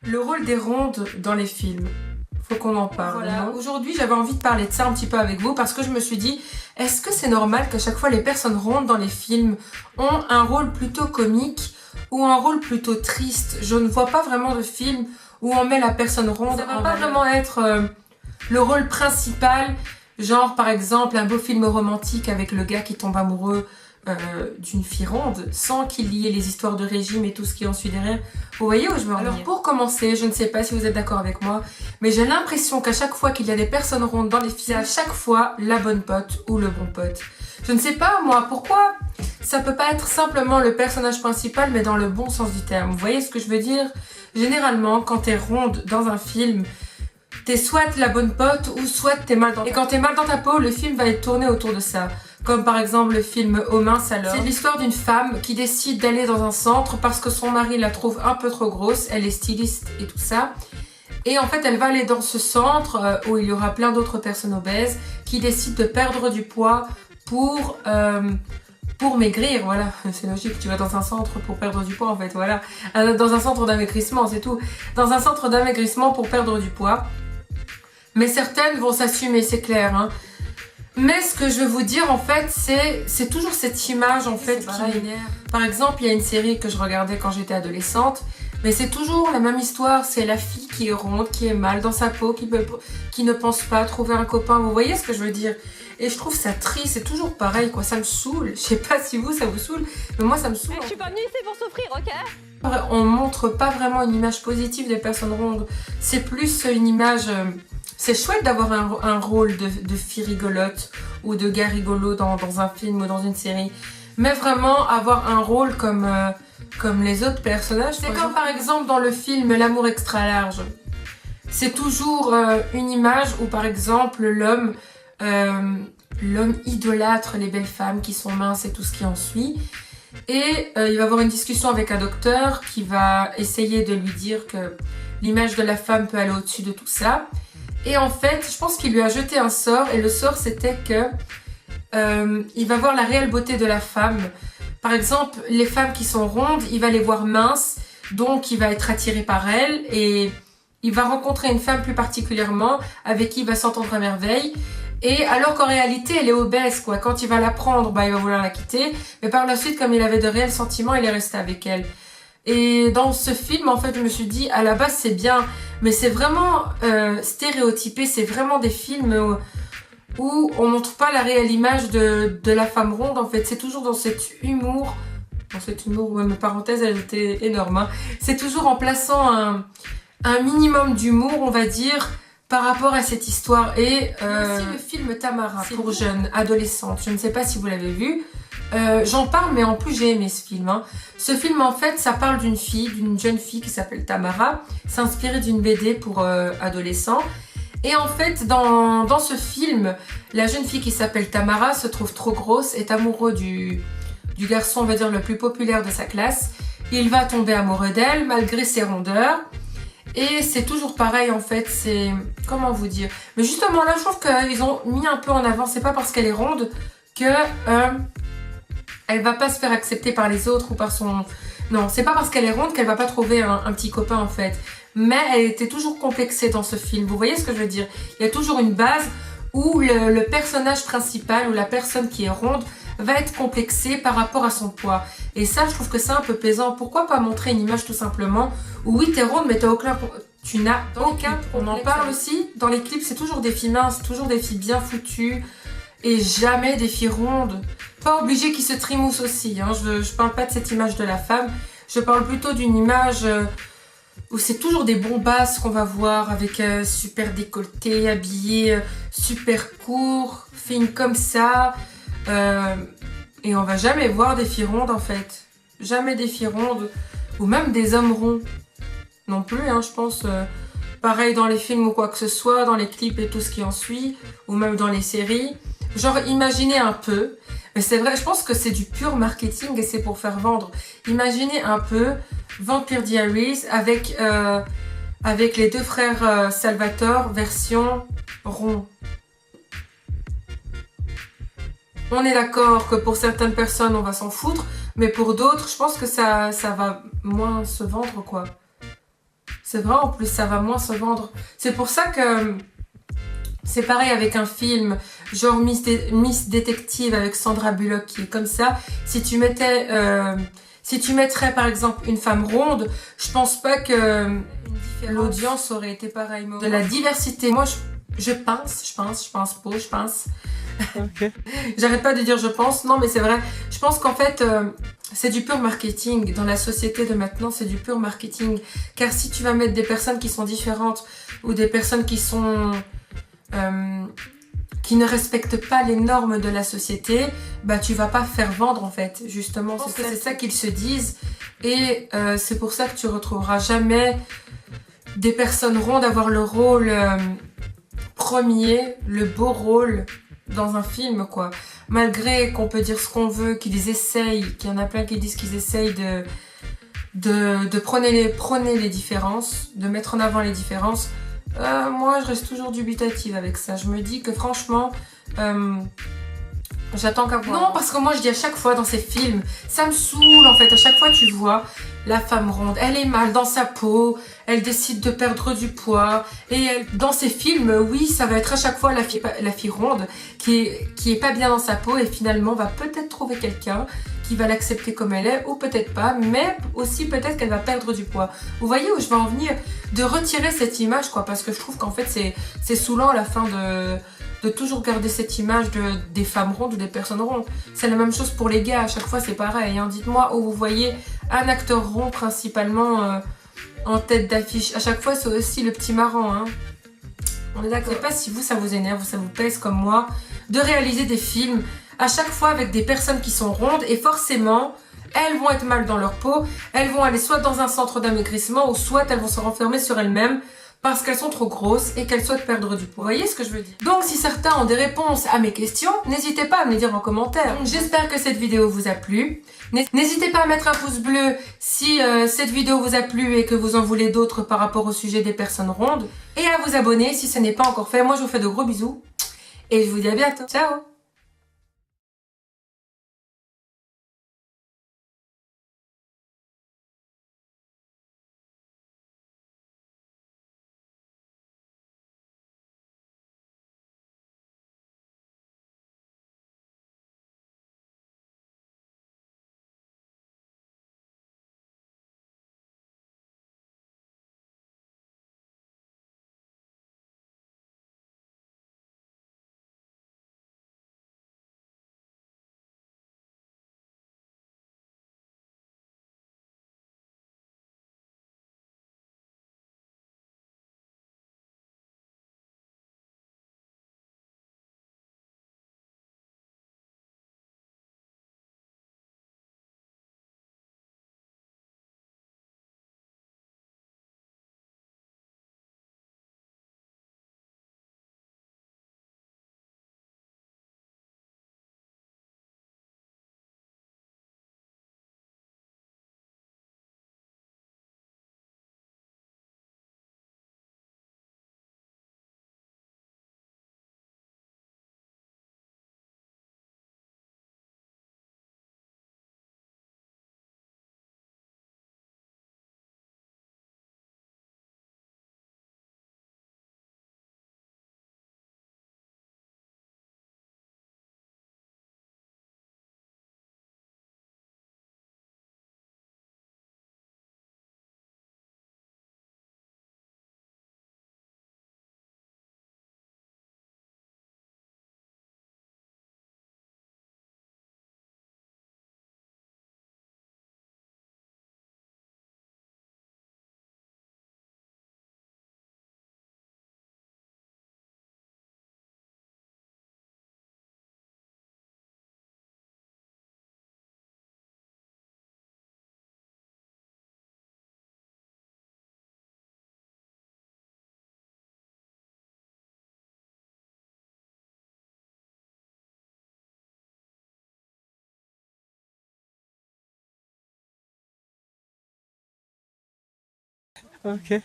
Le rôle des rondes dans les films. Faut qu'on en parle. Voilà. Aujourd'hui, j'avais envie de parler de ça un petit peu avec vous parce que je me suis dit, est-ce que c'est normal qu'à chaque fois les personnes rondes dans les films ont un rôle plutôt comique ou un rôle plutôt triste? Je ne vois pas vraiment de film où on met la personne ronde. Ça va pas vraiment être le rôle principal, genre par exemple un beau film romantique avec le gars qui tombe amoureux d'une fille ronde, sans qu'il y ait les histoires de régime et tout ce qui en suit derrière. Vous voyez où je veux en venir? Alors pour commencer, je ne sais pas si vous êtes d'accord avec moi, mais j'ai l'impression qu'à chaque fois qu'il y a des personnes rondes dans les films, c'est à chaque fois la bonne pote ou le bon pote. Je ne sais pas moi, pourquoi ça peut pas être simplement le personnage principal, mais dans le bon sens du terme. Vous voyez ce que je veux dire? Généralement, quand t'es ronde dans un film, t'es soit la bonne pote ou soit t'es mal dans ta peau. Et quand t'es mal dans ta peau, le film va être tourné autour de ça. Comme par exemple le film Aux minces alors. C'est l'histoire d'une femme qui décide d'aller dans un centre parce que son mari la trouve un peu trop grosse. Elle est styliste et tout ça. Et en fait, elle va aller dans ce centre où il y aura plein d'autres personnes obèses qui décident de perdre du poids pour maigrir. Voilà, c'est logique, tu vas dans un centre pour perdre du poids en fait, voilà. Dans un centre d'amaigrissement, c'est tout. Dans un centre d'amaigrissement pour perdre du poids. Mais certaines vont s'assumer, c'est clair, hein. Mais ce que je veux vous dire en fait, c'est toujours cette image en fait qui m'énerve. Par exemple, il y a une série que je regardais quand j'étais adolescente, mais c'est toujours la même histoire, c'est la fille qui est ronde, qui est mal dans sa peau, qui ne pense pas trouver un copain, vous voyez ce que je veux dire? Et je trouve ça triste, c'est toujours pareil quoi, ça me saoule. Je sais pas si vous ça vous saoule, mais moi ça me saoule. Je suis pas venue ici pour souffrir, ok? On montre pas vraiment une image positive des personnes rondes, c'est plus une image... C'est chouette d'avoir un rôle de fille rigolote ou de gars rigolo dans un film ou dans une série. Mais vraiment avoir un rôle comme les autres personnages. C'est comme par exemple dans le film L'amour extra large. C'est toujours une image où par exemple l'homme idolâtre les belles femmes qui sont minces et tout ce qui en suit. Et il va avoir une discussion avec un docteur qui va essayer de lui dire que l'image de la femme peut aller au-dessus de tout ça. Et en fait, je pense qu'il lui a jeté un sort, et le sort c'était que il va voir la réelle beauté de la femme. Par exemple, les femmes qui sont rondes, il va les voir minces, donc il va être attiré par elles, et il va rencontrer une femme plus particulièrement, avec qui il va s'entendre à merveille. Et alors qu'en réalité, elle est obèse, quoi. Quand il va la prendre, bah, il va vouloir la quitter, mais par la suite, comme il avait de réels sentiments, il est resté avec elle. Et dans ce film, en fait, je me suis dit, à la base, c'est bien, mais c'est vraiment stéréotypé. C'est vraiment des films où on montre pas la réelle image de la femme ronde. En fait, c'est toujours dans cet humour. Ouais, mes parenthèses, elles étaient énormes. Hein. C'est toujours en plaçant un minimum d'humour, on va dire, par rapport à cette histoire. Et aussi le film Tamara, pour jeunes, adolescentes. Je ne sais pas si vous l'avez vu. J'en parle, mais en plus j'ai aimé ce film. Hein. Ce film en fait, ça parle d'une jeune fille qui s'appelle Tamara. C'est inspiré d'une BD pour adolescents. Et en fait, dans ce film, la jeune fille qui s'appelle Tamara se trouve trop grosse, est amoureux du garçon, on va dire, le plus populaire de sa classe. Il va tomber amoureux d'elle, malgré ses rondeurs. Et c'est toujours pareil en fait, c'est... Comment vous dire? Mais justement là, je trouve qu'ils ont mis un peu en avant, c'est pas parce qu'elle est ronde que... elle va pas se faire accepter par les autres ou par son... Non, c'est pas parce qu'elle est ronde qu'elle va pas trouver un petit copain en fait. Mais elle était toujours complexée dans ce film. Vous voyez ce que je veux dire? Il y a toujours une base où le personnage principal ou la personne qui est ronde va être complexée par rapport à son poids. Et ça, je trouve que c'est un peu pesant. Pourquoi pas montrer une image tout simplement où oui, t'es ronde, mais tu n'as aucun... On en parle aussi. Dans les clips, c'est toujours des filles minces, toujours des filles bien foutues. Et jamais des filles rondes. Pas obligé qu'ils se trimoussent aussi. Hein. Je parle pas de cette image de la femme. Je parle plutôt d'une image où c'est toujours des bombasses qu'on va voir avec super décolleté, habillé super court, fine comme ça. Et on va jamais voir des filles rondes en fait. Jamais des filles rondes. Ou même des hommes ronds. Non plus, hein, je pense. Pareil dans les films ou quoi que ce soit, dans les clips et tout ce qui en suit. Ou même dans les séries. Genre, imaginez un peu, mais c'est vrai, je pense que c'est du pur marketing et c'est pour faire vendre. Imaginez un peu Vampire Diaries avec les deux frères Salvatore version rond. On est d'accord que pour certaines personnes, on va s'en foutre, mais pour d'autres, je pense que ça va moins se vendre, quoi. C'est vrai, en plus, ça va moins se vendre. C'est pour ça que c'est pareil avec un film, genre Miss Détective avec Sandra Bullock qui est comme ça. Si tu mettrais par exemple une femme ronde, je pense pas que l'audience aurait été pareille. De la diversité, moi je pense. Ok. J'arrête pas de dire je pense, non mais c'est vrai. Je pense qu'en fait, c'est du pur marketing. Dans la société de maintenant, c'est du pur marketing. Car si tu vas mettre des personnes qui sont différentes ou des personnes qui ne respectent pas les normes de la société, bah tu vas pas faire vendre en fait. Justement, c'est ça qu'ils se disent. Et c'est pour ça que tu retrouveras jamais des personnes rondes avoir le rôle premier, le beau rôle dans un film, quoi. Malgré qu'on peut dire ce qu'on veut, qu'ils essayent, qu'il y en a plein qui disent qu'ils essayent de prôner les différences, de mettre en avant les différences. Moi, je reste toujours dubitative avec ça. Je me dis que franchement, j'attends qu'à voir. Non, parce que moi, je dis à chaque fois dans ces films, ça me saoule en fait. À chaque fois, tu vois la femme ronde, elle est mal dans sa peau, elle décide de perdre du poids. Et dans ces films, oui, ça va être à chaque fois la fille ronde qui est pas bien dans sa peau et finalement va peut-être trouver quelqu'un qui va l'accepter comme elle est, ou peut-être pas, mais aussi peut-être qu'elle va perdre du poids. Vous voyez où je vais en venir? De retirer cette image, quoi, parce que je trouve qu'en fait, c'est saoulant à la fin de toujours garder cette image des femmes rondes ou des personnes rondes. C'est la même chose pour les gars, à chaque fois c'est pareil. Hein. Dites-moi où vous voyez un acteur rond principalement en tête d'affiche. À chaque fois c'est aussi le petit marrant. Hein. On est d'accord. Je sais pas si vous ça vous énerve ou ça vous pèse comme moi de réaliser des films à chaque fois avec des personnes qui sont rondes et forcément elles vont être mal dans leur peau, elles vont aller soit dans un centre d'amaigrissement ou soit elles vont se renfermer sur elles-mêmes parce qu'elles sont trop grosses et qu'elles souhaitent perdre du poids. Vous voyez ce que je veux dire? Donc si certains ont des réponses à mes questions, n'hésitez pas à me les dire en commentaire. J'espère que cette vidéo vous a plu. N'hésitez pas à mettre un pouce bleu si cette vidéo vous a plu et que vous en voulez d'autres par rapport au sujet des personnes rondes. Et à vous abonner si ce n'est pas encore fait. Moi je vous fais de gros bisous et je vous dis à bientôt. Ciao! Ok.